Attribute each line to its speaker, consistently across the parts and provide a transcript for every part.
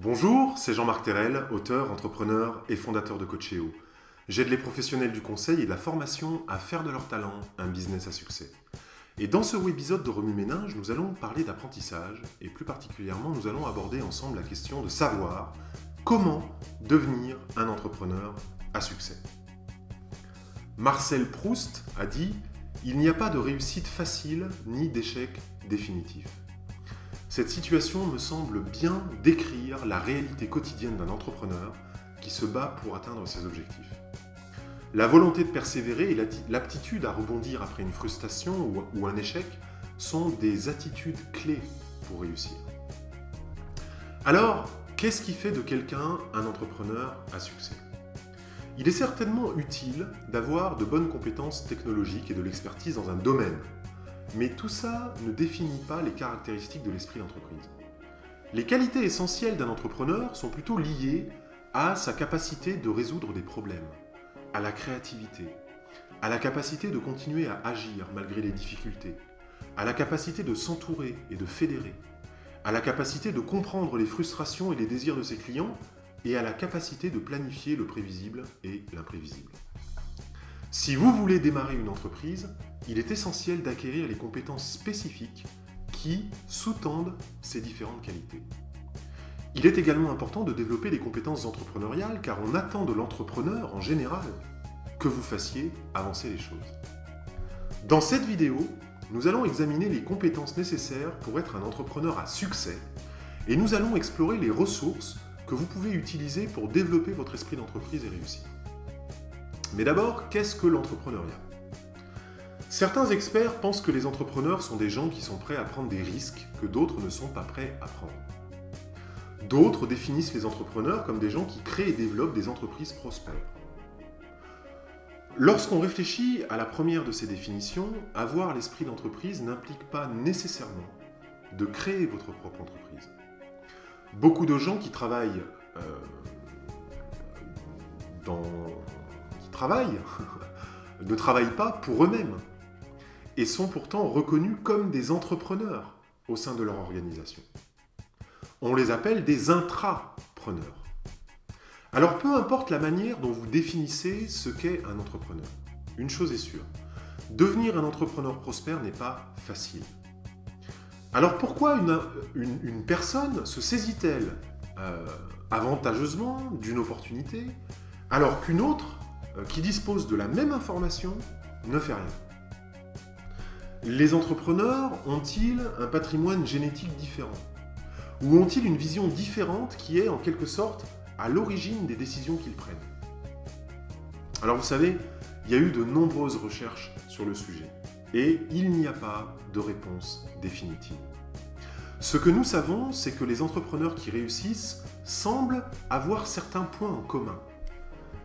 Speaker 1: Bonjour, c'est Jean-Marc Terrel, auteur, entrepreneur et fondateur de Coachéo. J'aide les professionnels du conseil et de la formation à faire de leur talent un business à succès. Et dans ce webisode de Remue-Ménage, nous allons parler d'apprentissage et plus particulièrement, nous allons aborder ensemble la question de savoir comment devenir un entrepreneur à succès. Marcel Proust a dit « Il n'y a pas de réussite facile ni d'échec définitif ». Cette situation me semble bien décrire la réalité quotidienne d'un entrepreneur qui se bat pour atteindre ses objectifs. La volonté de persévérer et l'aptitude à rebondir après une frustration ou un échec sont des attitudes clés pour réussir. Alors, qu'est-ce qui fait de quelqu'un un entrepreneur à succès ? Il est certainement utile d'avoir de bonnes compétences technologiques et de l'expertise dans un domaine. Mais tout ça ne définit pas les caractéristiques de l'esprit d'entreprise. Les qualités essentielles d'un entrepreneur sont plutôt liées à sa capacité de résoudre des problèmes, à la créativité, à la capacité de continuer à agir malgré les difficultés, à la capacité de s'entourer et de fédérer, à la capacité de comprendre les frustrations et les désirs de ses clients et à la capacité de planifier le prévisible et l'imprévisible. Si vous voulez démarrer une entreprise, il est essentiel d'acquérir les compétences spécifiques qui sous-tendent ces différentes qualités. Il est également important de développer les compétences entrepreneuriales car on attend de l'entrepreneur en général que vous fassiez avancer les choses. Dans cette vidéo, nous allons examiner les compétences nécessaires pour être un entrepreneur à succès et nous allons explorer les ressources que vous pouvez utiliser pour développer votre esprit d'entreprise et réussir. Mais d'abord, qu'est-ce que l'entrepreneuriat ? Certains experts pensent que les entrepreneurs sont des gens qui sont prêts à prendre des risques que d'autres ne sont pas prêts à prendre. D'autres définissent les entrepreneurs comme des gens qui créent et développent des entreprises prospères. Lorsqu'on réfléchit à la première de ces définitions, avoir l'esprit d'entreprise n'implique pas nécessairement de créer votre propre entreprise. Beaucoup de gens qui travaillent ne travaillent pas pour eux-mêmes et sont pourtant reconnus comme des entrepreneurs au sein de leur organisation. On les appelle des intrapreneurs. Alors peu importe la manière dont vous définissez ce qu'est un entrepreneur, une chose est sûre, devenir un entrepreneur prospère n'est pas facile. Alors pourquoi une personne se saisit-elle avantageusement d'une opportunité alors qu'une autre qui dispose de la même information ne fait rien ? Les entrepreneurs ont-ils un patrimoine génétique différent ? Ou ont-ils une vision différente qui est en quelque sorte à l'origine des décisions qu'ils prennent ? Alors vous savez, il y a eu de nombreuses recherches sur le sujet et il n'y a pas de réponse définitive. Ce que nous savons, c'est que les entrepreneurs qui réussissent semblent avoir certains points en commun.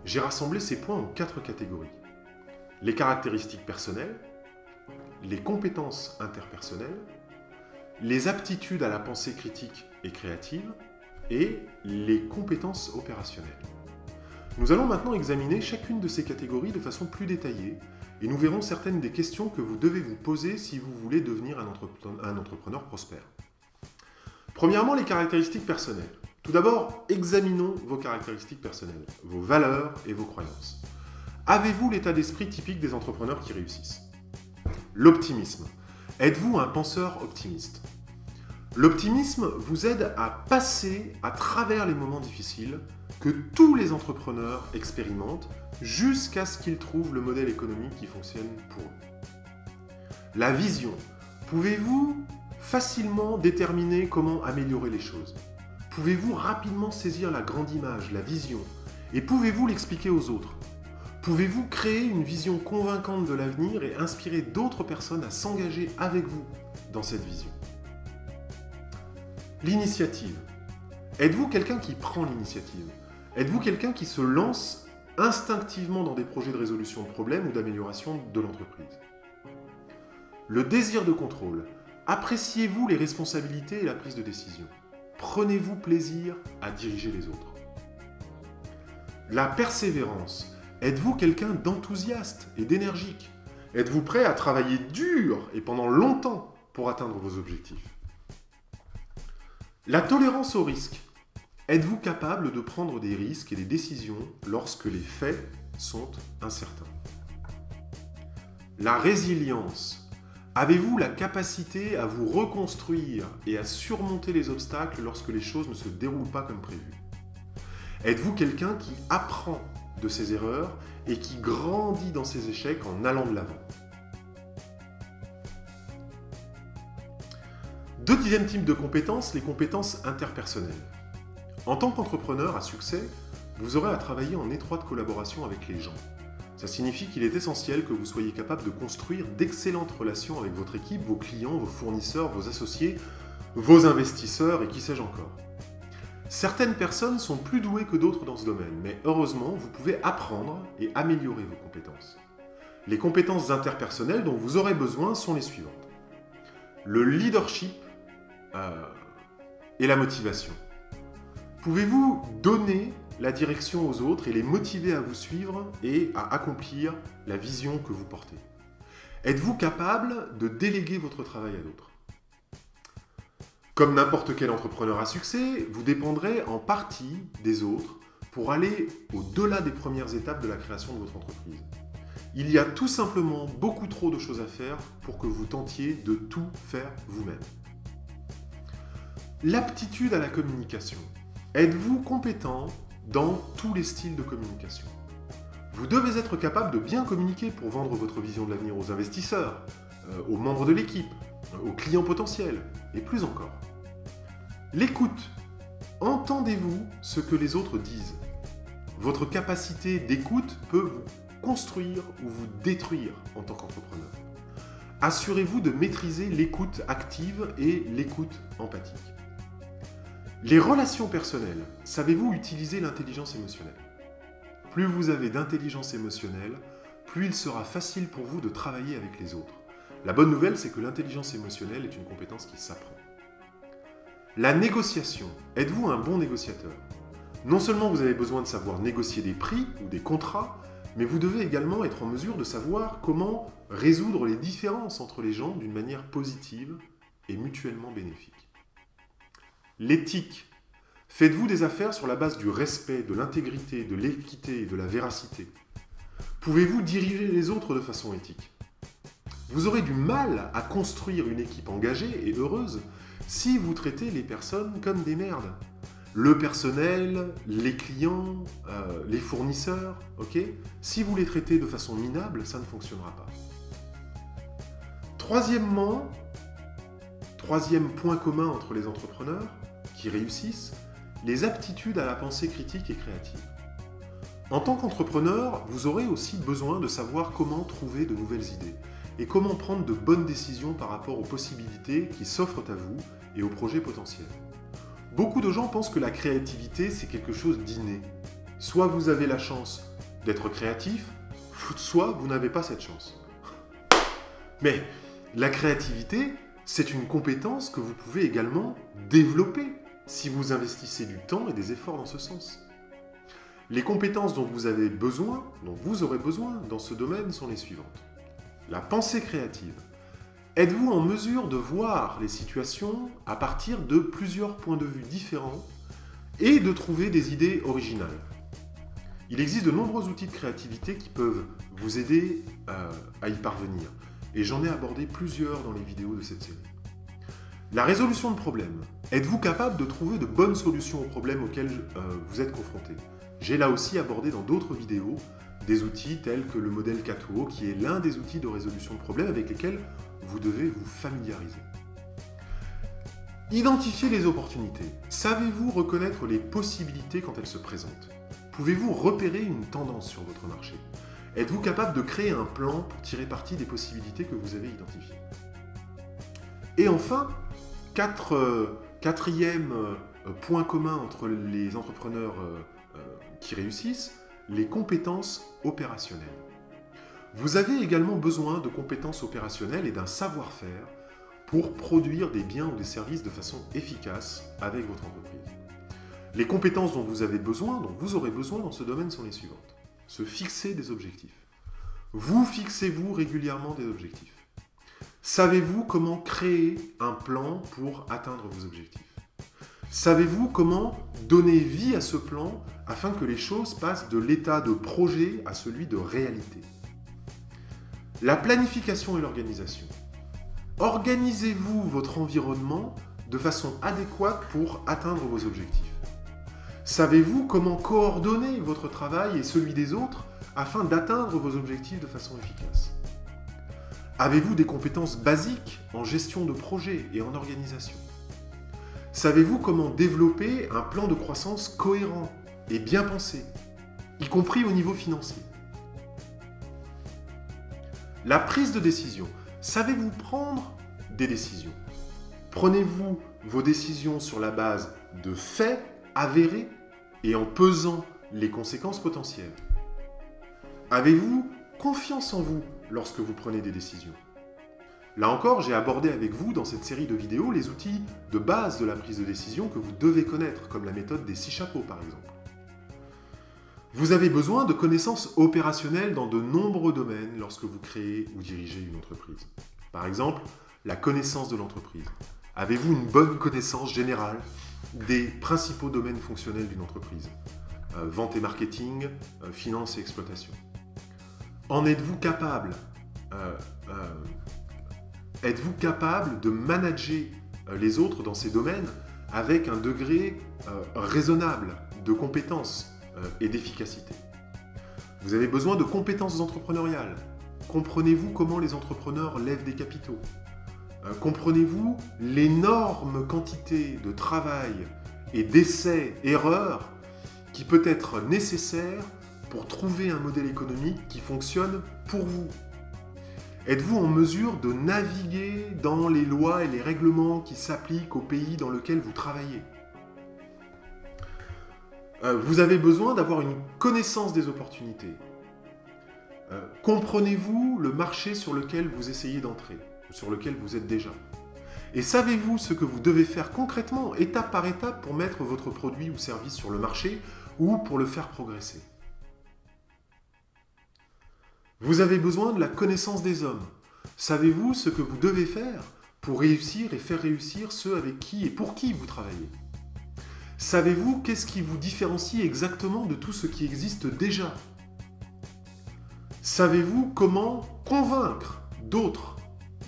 Speaker 1: J'ai rassemblé ces points en 4 catégories. Les caractéristiques personnelles, les compétences interpersonnelles, les aptitudes à la pensée critique et créative et les compétences opérationnelles. Nous allons maintenant examiner chacune de ces catégories de façon plus détaillée et nous verrons certaines des questions que vous devez vous poser si vous voulez devenir un entrepreneur prospère. Premièrement, les caractéristiques personnelles. Tout d'abord, examinons vos caractéristiques personnelles, vos valeurs et vos croyances. Avez-vous l'état d'esprit typique des entrepreneurs qui réussissent ? L'optimisme. Êtes-vous un penseur optimiste ? L'optimisme vous aide à passer à travers les moments difficiles que tous les entrepreneurs expérimentent jusqu'à ce qu'ils trouvent le modèle économique qui fonctionne pour eux. La vision. Pouvez-vous facilement déterminer comment améliorer les choses ? Pouvez-vous rapidement saisir la grande image, la vision, et pouvez-vous l'expliquer aux autres ? Pouvez-vous créer une vision convaincante de l'avenir et inspirer d'autres personnes à s'engager avec vous dans cette vision ? L'initiative. Êtes-vous quelqu'un qui prend l'initiative ? Êtes-vous quelqu'un qui se lance instinctivement dans des projets de résolution de problèmes ou d'amélioration de l'entreprise ? Le désir de contrôle. Appréciez-vous les responsabilités et la prise de décision ? Prenez-vous plaisir à diriger les autres ? La persévérance. Êtes-vous quelqu'un d'enthousiaste et d'énergique ? Êtes-vous prêt à travailler dur et pendant longtemps pour atteindre vos objectifs ? La tolérance au risque. Êtes-vous capable de prendre des risques et des décisions lorsque les faits sont incertains? La résilience. Avez-vous la capacité à vous reconstruire et à surmonter les obstacles lorsque les choses ne se déroulent pas comme prévu? Êtes-vous quelqu'un qui apprend de ses erreurs et qui grandit dans ses échecs en allant de l'avant? Deuxième type de compétences, les compétences interpersonnelles. En tant qu'entrepreneur à succès, vous aurez à travailler en étroite collaboration avec les gens. Ça signifie qu'il est essentiel que vous soyez capable de construire d'excellentes relations avec votre équipe, vos clients, vos fournisseurs, vos associés, vos investisseurs et qui sais-je encore. Certaines personnes sont plus douées que d'autres dans ce domaine, mais heureusement, vous pouvez apprendre et améliorer vos compétences. Les compétences interpersonnelles dont vous aurez besoin sont les suivantes. Le leadership et la motivation. Pouvez-vous donner la direction aux autres et les motiver à vous suivre et à accomplir la vision que vous portez? Êtes-vous capable de déléguer votre travail à d'autres? Comme n'importe quel entrepreneur à succès, vous dépendrez en partie des autres pour aller au-delà des premières étapes de la création de votre entreprise. Il y a tout simplement beaucoup trop de choses à faire pour que vous tentiez de tout faire vous-même. L'aptitude à la communication. Êtes-vous compétent dans tous les styles de communication? Vous devez être capable de bien communiquer pour vendre votre vision de l'avenir aux investisseurs, aux membres de l'équipe, aux clients potentiels, et plus encore. L'écoute. Entendez-vous ce que les autres disent? Votre capacité d'écoute peut vous construire ou vous détruire en tant qu'entrepreneur. Assurez-vous de maîtriser l'écoute active et l'écoute empathique. Les relations personnelles. Savez-vous utiliser l'intelligence émotionnelle? Plus vous avez d'intelligence émotionnelle, plus il sera facile pour vous de travailler avec les autres. La bonne nouvelle, c'est que l'intelligence émotionnelle est une compétence qui s'apprend. La négociation. Êtes-vous un bon négociateur? Non seulement vous avez besoin de savoir négocier des prix ou des contrats, mais vous devez également être en mesure de savoir comment résoudre les différences entre les gens d'une manière positive et mutuellement bénéfique. L'éthique. Faites-vous des affaires sur la base du respect, de l'intégrité, de l'équité et de la véracité? Pouvez-vous diriger les autres de façon éthique? Vous aurez du mal à construire une équipe engagée et heureuse si vous traitez les personnes comme des merdes. Le personnel, les clients, les fournisseurs, ok? Si vous les traitez de façon minable, ça ne fonctionnera pas. Troisième point commun entre les entrepreneurs qui réussissent, les aptitudes à la pensée critique et créative. En tant qu'entrepreneur, vous aurez aussi besoin de savoir comment trouver de nouvelles idées et comment prendre de bonnes décisions par rapport aux possibilités qui s'offrent à vous et aux projets potentiels. Beaucoup de gens pensent que la créativité, c'est quelque chose d'inné. Soit vous avez la chance d'être créatif, soit vous n'avez pas cette chance. Mais la créativité, c'est une compétence que vous pouvez également développer si vous investissez du temps et des efforts dans ce sens. Les compétences dont vous aurez besoin dans ce domaine sont les suivantes. La pensée créative. Êtes-vous en mesure de voir les situations à partir de plusieurs points de vue différents et de trouver des idées originales? Il existe de nombreux outils de créativité qui peuvent vous aider à y parvenir. Et j'en ai abordé plusieurs dans les vidéos de cette série. La résolution de problèmes. Êtes-vous capable de trouver de bonnes solutions aux problèmes auxquels vous êtes confronté? J'ai là aussi abordé dans d'autres vidéos des outils tels que le modèle Catwo, qui est l'un des outils de résolution de problèmes avec lesquels vous devez vous familiariser. Identifiez les opportunités. Savez-vous reconnaître les possibilités quand elles se présentent? Pouvez-vous repérer une tendance sur votre marché? Êtes-vous capable de créer un plan pour tirer parti des possibilités que vous avez identifiées? Et enfin, quatrième point commun entre les entrepreneurs qui réussissent, les compétences opérationnelles. Vous avez également besoin de compétences opérationnelles et d'un savoir-faire pour produire des biens ou des services de façon efficace avec votre entreprise. Les compétences dont vous aurez besoin dans ce domaine sont les suivantes. Se fixer des objectifs. Vous fixez-vous régulièrement des objectifs? Savez-vous comment créer un plan pour atteindre vos objectifs? Savez-vous comment donner vie à ce plan afin que les choses passent de l'état de projet à celui de réalité? La planification et l'organisation. Organisez-vous votre environnement de façon adéquate pour atteindre vos objectifs. Savez-vous comment coordonner votre travail et celui des autres afin d'atteindre vos objectifs de façon efficace? Avez-vous des compétences basiques en gestion de projet et en organisation? Savez-vous comment développer un plan de croissance cohérent et bien pensé, y compris au niveau financier? La prise de décision. Savez-vous prendre des décisions? Prenez-vous vos décisions sur la base de faits avérés et en pesant les conséquences potentielles? Avez-vous confiance en vous lorsque vous prenez des décisions? Là encore, j'ai abordé avec vous dans cette série de vidéos les outils de base de la prise de décision que vous devez connaître, comme la méthode des 6 chapeaux par exemple. Vous avez besoin de connaissances opérationnelles dans de nombreux domaines lorsque vous créez ou dirigez une entreprise. Par exemple, la connaissance de l'entreprise. Avez-vous une bonne connaissance générale des principaux domaines fonctionnels d'une entreprise? Vente et marketing, finance et exploitation. En êtes-vous capable? Êtes-vous capable de manager les autres dans ces domaines avec un degré raisonnable de compétence et d'efficacité? Vous avez besoin de compétences entrepreneuriales. Comprenez-vous comment les entrepreneurs lèvent des capitaux? Comprenez-vous l'énorme quantité de travail et d'essais, erreurs qui peut être nécessaire pour trouver un modèle économique qui fonctionne pour vous? Êtes-vous en mesure de naviguer dans les lois et les règlements qui s'appliquent au pays dans lequel vous travaillez? Vous avez besoin d'avoir une connaissance des opportunités. Comprenez-vous le marché sur lequel vous essayez d'entrer, ou sur lequel vous êtes déjà? Et savez-vous ce que vous devez faire concrètement, étape par étape, pour mettre votre produit ou service sur le marché ou pour le faire progresser? Vous avez besoin de la connaissance des hommes. Savez-vous ce que vous devez faire pour réussir et faire réussir ceux avec qui et pour qui vous travaillez? Savez-vous qu'est-ce qui vous différencie exactement de tout ce qui existe déjà? Savez-vous comment convaincre d'autres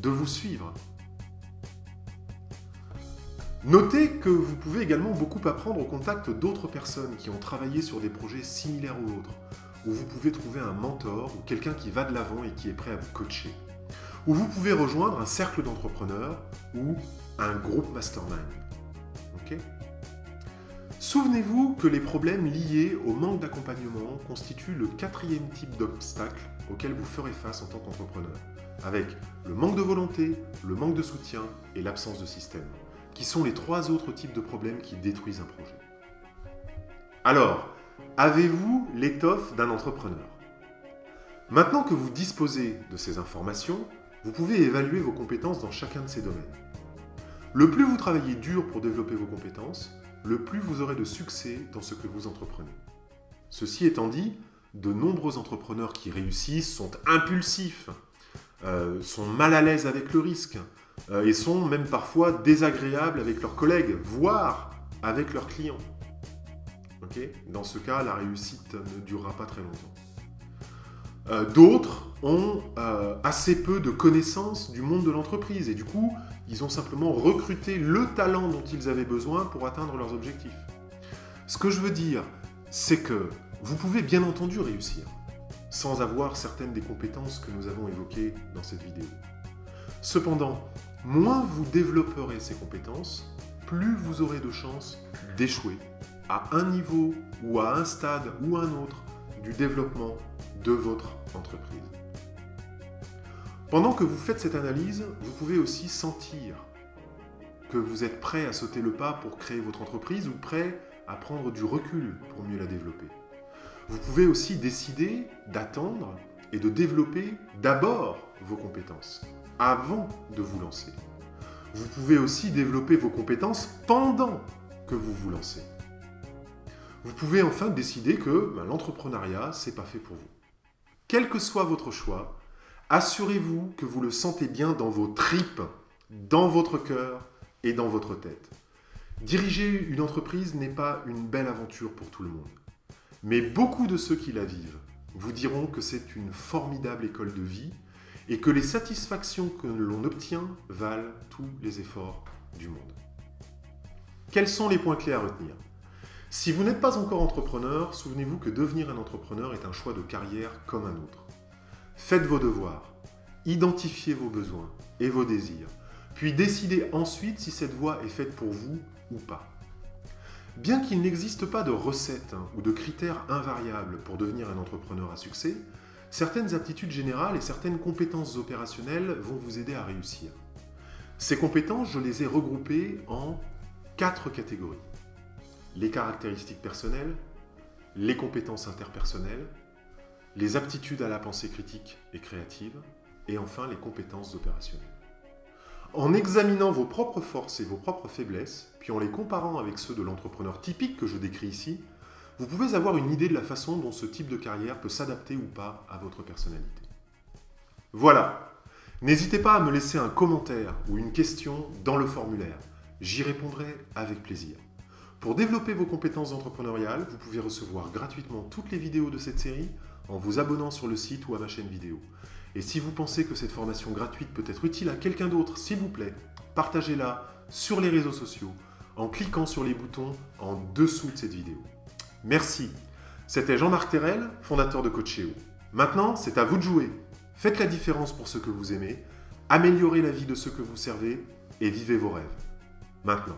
Speaker 1: de vous suivre? Notez que vous pouvez également beaucoup apprendre au contact d'autres personnes qui ont travaillé sur des projets similaires aux vôtres, où vous pouvez trouver un mentor ou quelqu'un qui va de l'avant et qui est prêt à vous coacher. Ou vous pouvez rejoindre un cercle d'entrepreneurs ou un groupe mastermind. Okay? Souvenez-vous que les problèmes liés au manque d'accompagnement constituent le 4e type d'obstacle auquel vous ferez face en tant qu'entrepreneur, avec le manque de volonté, le manque de soutien et l'absence de système, qui sont les 3 autres types de problèmes qui détruisent un projet. Alors, avez-vous l'étoffe d'un entrepreneur? Maintenant que vous disposez de ces informations, vous pouvez évaluer vos compétences dans chacun de ces domaines. Le plus vous travaillez dur pour développer vos compétences, le plus vous aurez de succès dans ce que vous entreprenez. Ceci étant dit, de nombreux entrepreneurs qui réussissent sont impulsifs, sont mal à l'aise avec le risque et sont même parfois désagréables avec leurs collègues, voire avec leurs clients. Okay? Dans ce cas, la réussite ne durera pas très longtemps. D'autres ont assez peu de connaissances du monde de l'entreprise et du coup, ils ont simplement recruté le talent dont ils avaient besoin pour atteindre leurs objectifs. Ce que je veux dire, c'est que vous pouvez bien entendu réussir sans avoir certaines des compétences que nous avons évoquées dans cette vidéo. Cependant, moins vous développerez ces compétences, plus vous aurez de chances d'échouer à un niveau ou à un stade ou un autre du développement de votre entreprise. Pendant que vous faites cette analyse, vous pouvez aussi sentir que vous êtes prêt à sauter le pas pour créer votre entreprise ou prêt à prendre du recul pour mieux la développer. Vous pouvez aussi décider d'attendre et de développer d'abord vos compétences avant de vous lancer. Vous pouvez aussi développer vos compétences pendant que vous vous lancez. Vous pouvez enfin décider que l'entrepreneuriat, c'est pas fait pour vous. Quel que soit votre choix, assurez-vous que vous le sentez bien dans vos tripes, dans votre cœur et dans votre tête. Diriger une entreprise n'est pas une belle aventure pour tout le monde. Mais beaucoup de ceux qui la vivent vous diront que c'est une formidable école de vie et que les satisfactions que l'on obtient valent tous les efforts du monde. Quels sont les points clés à retenir ? Si vous n'êtes pas encore entrepreneur, souvenez-vous que devenir un entrepreneur est un choix de carrière comme un autre. Faites vos devoirs, identifiez vos besoins et vos désirs, puis décidez ensuite si cette voie est faite pour vous ou pas. Bien qu'il n'existe pas de recette ou de critères invariables pour devenir un entrepreneur à succès, certaines aptitudes générales et certaines compétences opérationnelles vont vous aider à réussir. Ces compétences, je les ai regroupées en 4 catégories. Les caractéristiques personnelles, les compétences interpersonnelles, les aptitudes à la pensée critique et créative, et enfin les compétences opérationnelles. En examinant vos propres forces et vos propres faiblesses, puis en les comparant avec ceux de l'entrepreneur typique que je décris ici, vous pouvez avoir une idée de la façon dont ce type de carrière peut s'adapter ou pas à votre personnalité. Voilà, n'hésitez pas à me laisser un commentaire ou une question dans le formulaire. J'y répondrai avec plaisir. Pour développer vos compétences entrepreneuriales, vous pouvez recevoir gratuitement toutes les vidéos de cette série en vous abonnant sur le site ou à ma chaîne vidéo. Et si vous pensez que cette formation gratuite peut être utile à quelqu'un d'autre, s'il vous plaît, partagez-la sur les réseaux sociaux en cliquant sur les boutons en dessous de cette vidéo. Merci. C'était Jean-Marc Terrel, fondateur de Coachéo. Maintenant, c'est à vous de jouer. Faites la différence pour ceux que vous aimez, améliorez la vie de ceux que vous servez et vivez vos rêves. Maintenant.